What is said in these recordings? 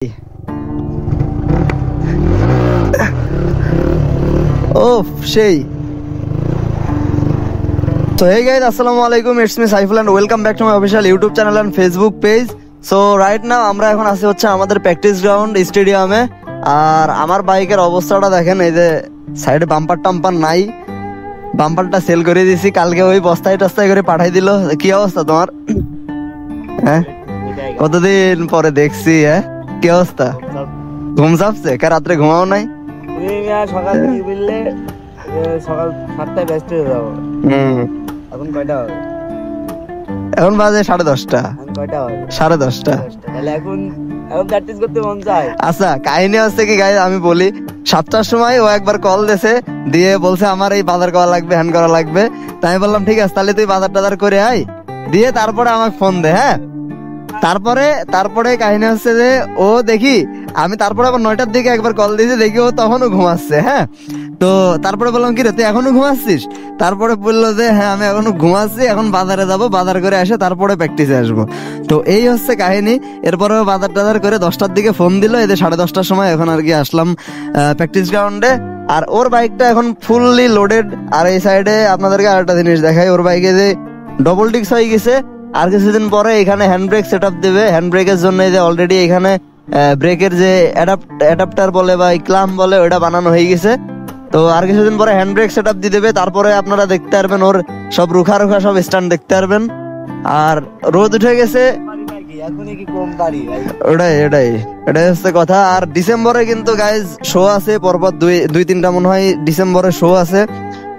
Oh, সেই So hey guys, assalamu alaikum, it's me Saiful and welcome back to my official YouTube channel and Facebook page. So right now আমরা এখন আছি হচ্ছে আমাদের practice ground স্টেডিয়ামে। আর আমার বাইকের অবস্থাটা দেখেন, এই যে সাইডে বাম্পার টাম্পার নাই, বাম্পারটা সেল করে দিয়েছি, কালকে ওই বস্তায় টস্তায় করে পাঠাই দিল। কি অবস্থা তোমার? হ্যাঁ, কতদিন পরে দেখছি। হ্যাঁ, কি অবস্থা? ঘুম চাপছে? রাত্রে ঘুমাও নাই? সকাল সকাল 7টায় ব্যস্ত হয়ে যাবো। এখন কয়টা হবে? এখন বাজে 10:30। কয়টা হবে? 10:30। তাহলে এখন প্র্যাকটিস করতে মন চায়। আচ্ছা, কাহিনী হচ্ছে কি গাইস, আমি বলি 7টার সময় ও একবার কল দিয়েছে, দিয়ে বলছে আমার এই বাজার করা লাগবে, হ্যান্ড করা লাগবে। তাই আমি বললাম ঠিক আছে, তাহলে তুই বাজার টাজার করে আয়, দিয়ে তারপরে আমাকে ফোন দে। হ্যাঁ, তারপরে কাহিনী হচ্ছে যে ও দেখি আমি তারপরে আবার 9টার দিকে একবার কল দিয়েছি, দেখি ও তখনও ঘুমাচ্ছে। হ্যাঁ, তো তারপরে বললাম কি রে, তুই এখনো ঘুমাচ্ছিস? তারপরে বললো যে হ্যাঁ, আমি এখনো ঘুমাচ্ছি, এখন বাজারে যাব, বাজার করে এসে তারপরে প্র্যাকটিসে আসবো। তো এই হচ্ছে কাহিনী। এরপরে বাজার টাজার করে 10টার দিকে ফোন দিল, এদের 10:30টার সময় এখন আর কি আসলাম প্র্যাকটিস গ্রাউন্ডে। আর ওর বাইকটা এখন ফুললি লোডেড। আর এই সাইডে আপনাদেরকে আরেকটা জিনিস দেখাই, ওর বাইকে যে ডবল ডিস্ক হয়ে গেছে। আর কিছুদিন পরে এখানে হ্যান্ড ব্রেক সেট আপ দেবে। হ্যান্ড ব্রেকের জন্য যে অলরেডি এখানে ব্রেকের যে অ্যাডাপ্টার বলে বা ক্লাম বলে, ওটা বানানো হয়ে গেছে। তো আর কিছুদিন পরে হ্যান্ড ব্রেক সেট আপ দিয়ে দেবে। তারপরে আপনারা দেখতে পারবেন ওর সব রুখা সব স্ট্যান্ড দেখতে পারবেন। আর রোদ উঠে গেছে, এটাই হচ্ছে কথা। আর ডিসেম্বরে কিন্তু গাইজ শো আছে, পরপর 2-3টা মনে হয় ডিসেম্বরে শো আছে।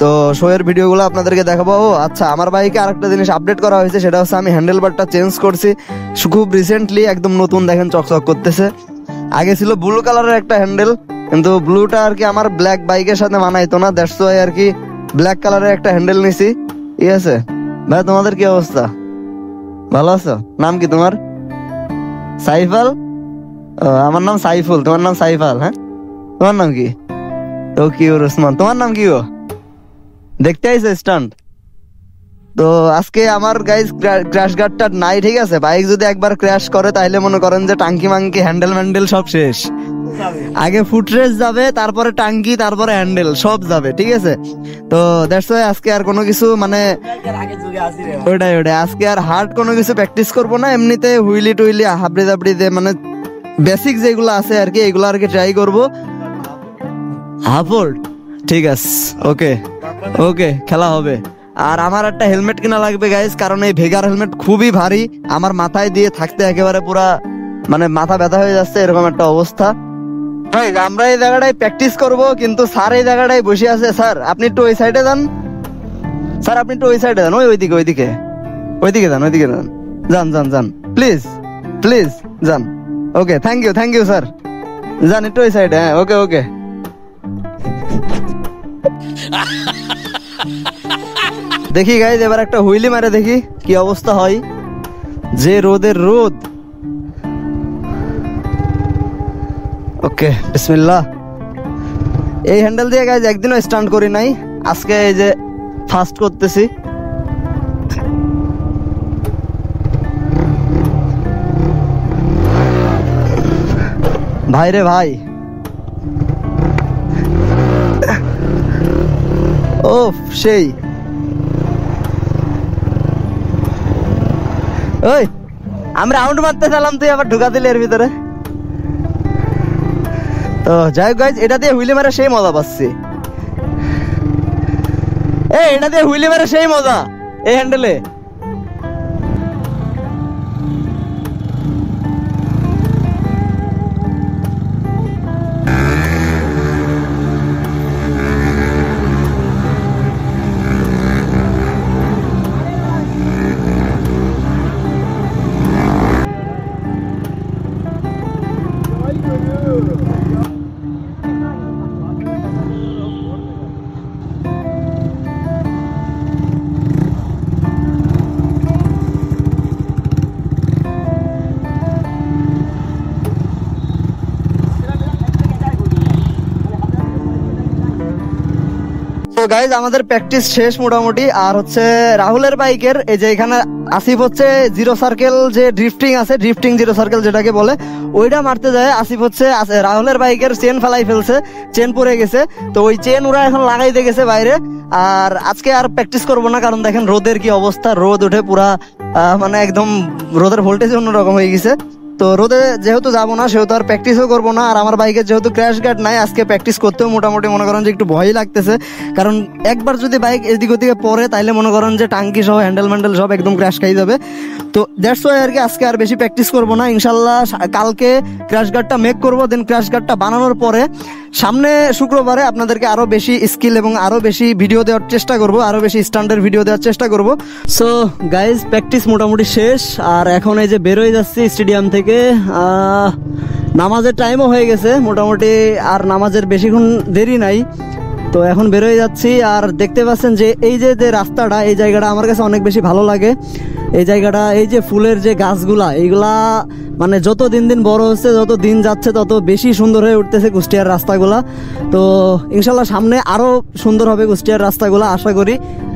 তো শো এর ভিডিও গুলো আপনাদেরকে দেখাবো। আচ্ছা, আমার বাইকে আরেকটা জিনিস আপডেট করা হয়েছে, সেটা হচ্ছে আমি হ্যান্ডেল বারটা চেঞ্জ করছি খুব রিসেন্টলি, একদম নতুন, দেখেন চকচক করতেছে। আগে ছিল ব্লু কালারের একটা হ্যান্ডেল, কিন্তু ব্লুটা আর কি আমার ব্ল্যাক বাইকের সাথে মানাইতো না, দ্যাটস ওয়াই আর কি ব্ল্যাক কালারের একটা হ্যান্ডেল নিছি। ঠিক আছে ভাই, তোমাদের কি অবস্থা? ভালো আছো? নাম কি তোমার? সাইফাল? আমার নাম সাইফুল, তোমার নাম সাইফাল? হ্যাঁ, তোমার নাম কি? তৌকিউর ওসমান। তোমার নাম কি গো? দেখতে আইছে স্টান্ট? তো আজকে আমার গাইজ ক্র্যাশ গার্ডটা নাই। ঠিক আছে, বাইক যদি একবার ক্র্যাশ করে তাহলে মনে করেন যে টাঙ্কি মাঙ্কি হ্যান্ডেল সব শেষ। আগে ফুটরেস যাবে, তারপরে টাঙ্কি, তারপরে হ্যান্ডেল সব যাবে। ঠিক আছে, তো দ্যাটস ওয়াই আজকে আর কোনো কিছু মানে ওটাই আজকে আর হার্ড কোনো কিছু প্র্যাকটিস করবো না। এমনিতে হুইলি টুইলি হাবড়ি দাবড়ি দিয়ে মানে বেসিক যেগুলো আছে আর কি, এগুলো আর কি ট্রাই করবো। হাফোল্ড, ঠিক আছে, ওকে খেলা হবে। আর আমার একটা হেলমেট কিনা লাগবে গাইজ, কারণ এই ভেগার হেলমেট খুবই ভারী, আমার মাথায় দিয়ে থাকতে একেবারে পুরা মানে মাথা ব্যথা হয়ে যাচ্ছে, এরকম একটা অবস্থা। আমরা এই জায়গাটায় প্র্যাকটিস করব, কিন্তু স্যার এই জায়গাটায় বসে আছে। স্যার আপনি একটু ওই সাইডে যান, স্যার আপনি একটু ওই সাইডে যান, ওইদিকে যান প্লিজ যান। ওকে, থ্যাংক ইউ স্যার, যান একটু ওই সাইডে। হ্যাঁ, ওকে দেখি গাইজ, এবার একটা হুইলি মারে দেখি কি অবস্থা হয়। যে রোদের রোদ। ওকে, বিসমিল্লাহ। এই হ্যান্ডেল দিয়ে গাইজ একদিনও স্টান্ট করি নাই, আজকে এই যে ফার্স্ট করতেছি। ভাই রে ভাই, ও সেই ওই আমি রাউন্ড মারতে চালাম, তুই আবার ঢুকা দিলি এর ভিতরে। তো যাই হোক গাইজ, এটা দিয়ে হুইলি মারে সেই মজা পাচ্ছি। এটা দিয়ে হুইলি মারে সেই মজা এই হ্যান্ডেলে। তো গাইজ আমাদের প্র্যাকটিস শেষ মোটামুটি। আর হচ্ছে রাহুলের বাইকের এই যে এখানে আসিফ হচ্ছে জিরো সার্কেল যে ড্রিফটিং আছে, ড্রিফটিং জিরো সার্কেল যেটাকে বলে, ওইটা মারতে যায়। আসিফ হচ্ছে রাহুলের বাইকের চেন ফেলাই ফেলছে, চেন পড়ে গেছে, তো ওই চেন ওরা এখন লাগাইতে গেছে বাইরে। আর আজকে আর প্র্যাকটিস করবো না, কারণ দেখেন রোদের কি অবস্থা, রোদ উঠে পুরা মানে একদম রোদের ভোল্টেজ অন্যরকম হয়ে গেছে। তো রোদে যেহেতু যাবো না, সেহেতু আর প্র্যাকটিসও করবো না। আর আমার বাইকের যেহেতু ক্র্যাশ গার্ড নাই, আজকে প্র্যাকটিস করতেও মোটামুটি মনে করেন যে একটু ভয়ই লাগতেছে, কারণ একবার যদি বাইক এদিক ওদিকে পড়ে তাইলে মনে করেন যে টাঙ্কি সহ হ্যান্ডেল ম্যান্ডেল সব একদম ক্র্যাশ খাই যাবে। তো দ্যাটস ওয়াই আর কি আজকে আর বেশি প্র্যাকটিস করবো না। ইনশাল্লাহ কালকে ক্র্যাশ গার্ডটা মেক করবো, দেন ক্র্যাশ গার্ডটা বানানোর পরে সামনে শুক্রবারে আপনাদেরকে আরো বেশি স্কিল এবং আরো বেশি ভিডিও দেওয়ার চেষ্টা করব, আরো বেশি স্ট্যান্ডার্ড ভিডিও দেওয়ার চেষ্টা করব। সো গাইজ, প্র্যাকটিস মোটামুটি শেষ, আর এখন এই যে বেরোয় যাচ্ছি স্টেডিয়াম থেকে। নামাজের টাইমও হয়ে গেছে মোটামুটি, আর নামাজের বেশিক্ষণ দেরি নাই, তো এখন বেরোয় যাচ্ছি। আর দেখতে পাচ্ছেন যে এই যে রাস্তাটা, এই জায়গাটা আমার কাছে অনেক বেশি ভালো লাগে। এই জায়গাটা, এই যে ফুলের যে গাছগুলা, এইগুলা মানে যত দিন দিন বড় হচ্ছে, যত দিন যাচ্ছে তত বেশি সুন্দর হয়ে উঠতেছে কুষ্টিয়ার রাস্তাগুলা। তো ইনশাল্লাহ সামনে আরো সুন্দর হবে কুষ্টিয়ার রাস্তাগুলা, আশা করি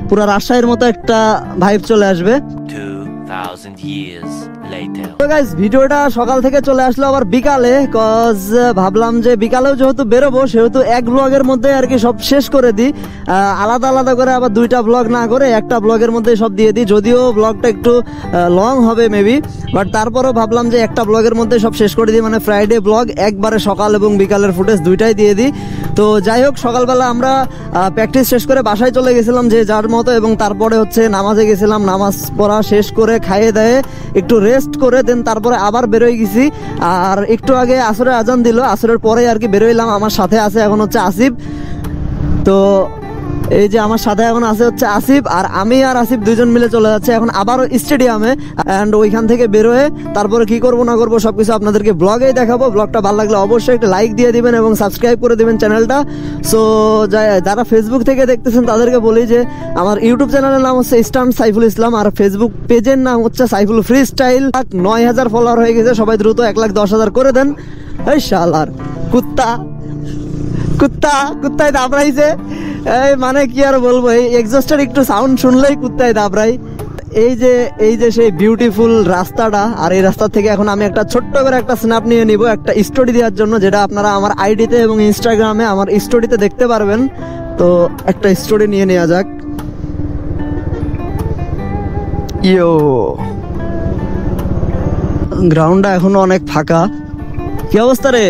পুরা রাজশাহীর মতো একটা ভাইব চলে আসবে। 2000 years later. তো গাইস, ভিডিওটা সকাল থেকে চলে আসলো আবার বিকালে, কজ ভাবলাম যে বিকালেও যেহেতু বেরোবো, সেহেতু এক ব্লগের মধ্যে আর কি সব শেষ করে দিই, আলাদা আলাদা করে আবার দুইটা ব্লগ না করে একটা ব্লগের মধ্যে সব দিয়ে দিই। যদিও ব্লগটা একটু লং হবে মেবি, বাট তারপরেও ভাবলাম যে একটা ব্লগের মধ্যে সব শেষ করে দিই, মানে ফ্রাইডে ব্লগ একবারে সকাল এবং বিকালের ফুটেজ দুইটাই দিয়ে দিই। তো যাই হোক, সকালবেলা আমরা প্র্যাকটিস শেষ করে বাসায় চলে গেছিলাম যে যার মতো, এবং তারপরে হচ্ছে নামাজে গেছিলাম, নামাজ পড়া শেষ করে খাইয়ে দেয়ে একটু রেস্ট করে দেন তারপরে আবার বেরোয় গেছি। আর একটু আগে আসরের আজান দিল, আসরের পরে আর কি বেরোইলাম। আমার সাথে আছে এখন হচ্ছে আসিফ, তো এই যে আমার সাথে এখন আছে হচ্ছে আসিফ, আর আমি আর আসিফ দুইজন মিলে চলে যাচ্ছে এখন আবারও স্টেডিয়ামে। অ্যান্ড ওইখান থেকে বেরোয় তারপরে কি করবো না করবো সবকিছু আপনাদেরকে ব্লগেই দেখাবো। ব্লগটা ভালো লাগলে অবশ্যই একটা লাইক দিয়ে দিবেন এবং সাবস্ক্রাইব করে দিবেন চ্যানেলটা। সো যারা ফেসবুক থেকে দেখতেছেন তাদেরকে বলি যে আমার ইউটিউব চ্যানেলের নাম হচ্ছে স্টান্ট সাইফুল ইসলাম, আর ফেসবুক পেজের নাম হচ্ছে সাইফুল ফ্রি স্টাইল। 9000 ফলোয়ার হয়ে গেছে, সবাই দ্রুত 1,10,000 করে দেন। এই শালার কুত্তায় দাবড়াইছে, এই মানে কি আর বলবো, এই এক্সস্টের একটু সাউন্ড শুনলেই কুত্তায় দাবড়াই। এই যে সেই বিউটিফুল রাস্তাটা, আর এই রাস্তা থেকে এখন আমি একটা ছোট্ট করে একটা স্ন্যাপ নিয়ে নিব একটা স্টোরি দেওয়ার জন্য, যেটা আপনারা আমার আইডিতে এবং ইনস্টাগ্রামে আমার স্টোরিতে দেখতে পারবেন। তো একটা স্টোরি নিয়ে নেওয়া যাক। ইয়ো, গ্রাউন্ডটা এখনো অনেক ফাঁকা। কি অবস্থা রে?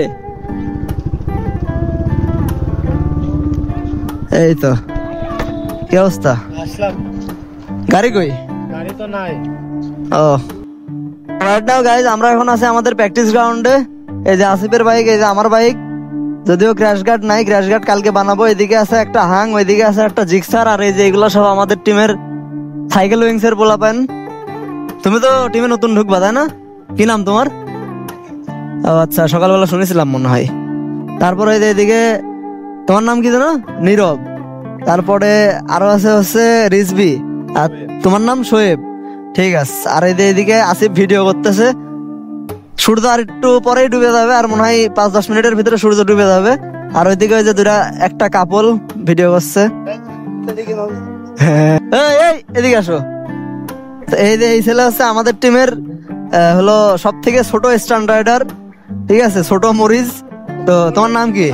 এই তো, কি অবস্থা? আসলাম, গাড়ি কই? গাড়ি তো নাই। ও রাইট নাও গাইজ, আমরা এখন আছি আমাদের প্র্যাকটিস গ্রাউন্ডে। এই যে আসিফের বাইক, এই যে আমার বাইক, যদিও ক্র্যাশ গার্ড নাই, ক্র্যাশ গার্ড কালকে বানাবো। এদিকে আছে একটা হাং, ওইদিকে আছে একটা জিক্সার, আর এই যে এগুলো সব আমাদের টিমের সাইকেল উইংস এর পোলাপান। তুমি তো টিমে নতুন ঢুকবা তাই না? কি নাম তোমার? ও আচ্ছা, সকালবেলা শুনেছিলাম মনে হয়। তারপরে এদিকে তোমার নাম কি জানো? নীরব। তারপরে আরো আছে হচ্ছে রিজবি, আর তোমার নাম শোয়েব। ঠিক আছে। আর এদিকে আসিফ ভিডিও করতেছে। সূর্য আর একটু পরেই ডুবে যাবে, আর মনে হয় 5-10 মিনিটের ভিতরে সূর্য ডুবে যাবে। আর ওইদিকে ওই যে একটা কাপল ভিডিও করছে। এই এদিকে আসো। এই ছেলে হচ্ছে আমাদের টিমের হলো সব থেকে ছোট স্ট্যান্ড রাইডার, ঠিক আছে, ছোট মরিচ। তো তোমার নাম কি?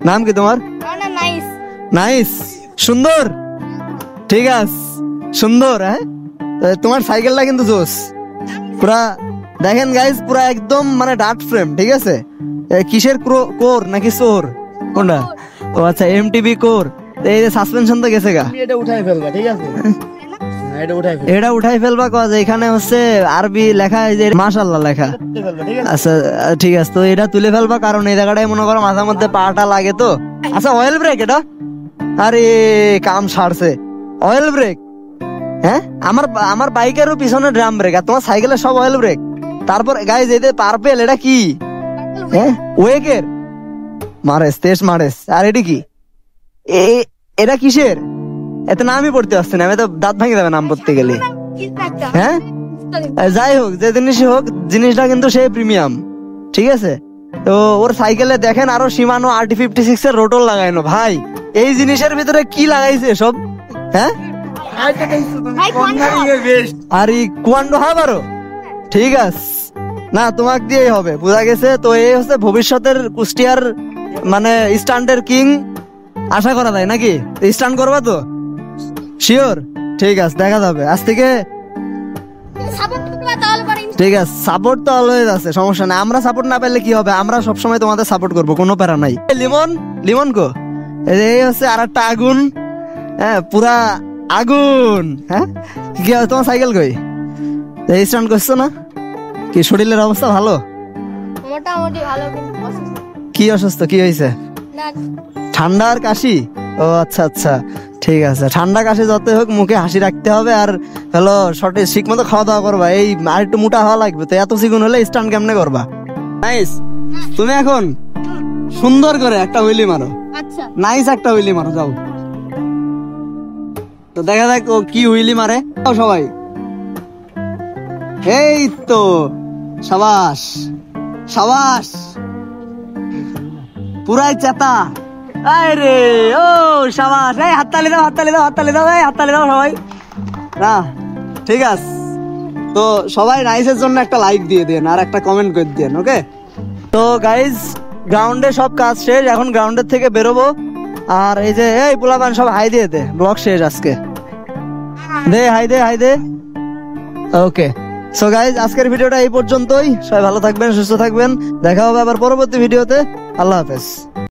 নাম কি তোমার? নাইস, সুন্দর, ঠিক আছে, সুন্দর। হ্যাঁ, তোমার সাইকেলটা কিন্তু জোস পুরা। দেখেন গাইজ, পুরা একদম মানে ডার্ট ফ্রেম, ঠিক আছে। কিসের কোর নাকি সোর কোনটা? ও আচ্ছা, এমটিবি কোর। এই যে সাসপেনশন তো গেছে গা, এটা উঠাই ফেলবা, ঠিক আছে? এটা উঠাই ফেলবা কজ, এখানে হচ্ছে আরবি লেখা, এই যে মাশাআল্লাহ লেখা। আচ্ছা ঠিক আছে, তো এটা তুলে ফেলবা, কারণ এই জায়গাটায় মনে করো মাথার মধ্যে পাটা লাগে তো। আচ্ছা, অয়েল ব্রেক এটা? আরে কাম সারছে, অয়েল ব্রেক। হ্যাঁ, আমার বাইকেরও পিছনে ড্রাম ব্রেক, আর তোমার সাইকেলের সব অয়েল ব্রেক। তারপর গাইজ, এই যে পার্পেল, এটা কি? হ্যাঁ, ওয়েকের মারেস মারেস। আর এটা কি? এটা কিসের? এত নামই পড়তে পারছি না, আমি তো দাঁত ভাঙে যাবে নাম পড়তে গেলে। হ্যাঁ, যাই হোক, যে জিনিসই হোক, জিনিসটা কিন্তু সেই প্রিমিয়াম, ঠিক আছে। তো ওর সাইকেলে দেখেন আরো শিমানো RT56 এর রোটর লাগাইনো। ভাই, এই জিনিসের ভিতরে কি লাগাইছে সব? হ্যাঁ, আর ই কুয়ান্ডো হাবারও ঠিক আছে না, তোমাক দিয়েই হবে, বোঝা গেছে। তো এই হচ্ছে ভবিষ্যতের কুষ্টিয়ার মানে স্ট্যান্ডের কিং আশা করা যায় নাকি? স্ট্যান্ড করবা তো শিওর? ঠিক আছে, দেখা যাবে আজ থেকে। ঠিক আছে, সাপোর্ট তো অলওয়েজ আছে, সমস্যা নাই। আমরা সাপোর্ট না পেলে কি হবে, আমরা সবসময় তোমাদের সাপোর্ট করবো, কোনো প্যারা নাই। লিমন, লিমন কো? এই হচ্ছে আর একটা আগুন, হ্যাঁ পুরা আগুন। হ্যাঁ কি হবে তোমার সাইকেল কই? এই স্ট্যান্ড করছো না? কি শরীরের অবস্থা ভালো? মোটামুটি ভালো, কিন্তু অসুস্থ। কি অসুস্থ, কি হয়েছে? না, ঠান্ডা আর কাশি? ও আচ্ছা আচ্ছা, ঠিক আছে। ঠান্ডা কাশি যতই হোক মুখে হাসি রাখতে হবে, আর হলো সঠিক ঠিক মতো খাওয়া দাওয়া করবা। এই আর একটু মোটা হওয়া লাগবে, তো এত চিকন হলে স্ট্যান্ড কেমনে করবা? নাইস, তুমি এখন সুন্দর করে একটা হুইলি মারো। আচ্ছা নাইস, একটা হুইলি মারো, যাও। তো দেখা যাক ও কি হুইলি মারে। যাও সবাই, এই তো, সাবাস সাবাস, পুরাই চেতা। আরে ও সাবাস, এই হাততালি দাও, হাততালি দাও, হাততালি দাও, এই হাততালি দাও সবাই। না ঠিক আছে, তো সবাই নাইসের জন্য একটা লাইক দিয়ে দেন আর একটা কমেন্ট করে দেন, ওকে? তো গাইজ, গ্রাউন্ডে সব কাজ শেষ, এখন গ্রাউন্ডের থেকে বেরোবো। আর এই যে এই পোলাপান সব হাই দিয়ে দে, ব্লগ শেষ আজকে, দে হাই দে, হাই দে। ওকে, সো গাইজ আজকের ভিডিওটা এই পর্যন্তই। সবাই ভালো থাকবেন, সুস্থ থাকবেন, দেখা হবে আবার পরবর্তী ভিডিওতে। আল্লাহ হাফেজ।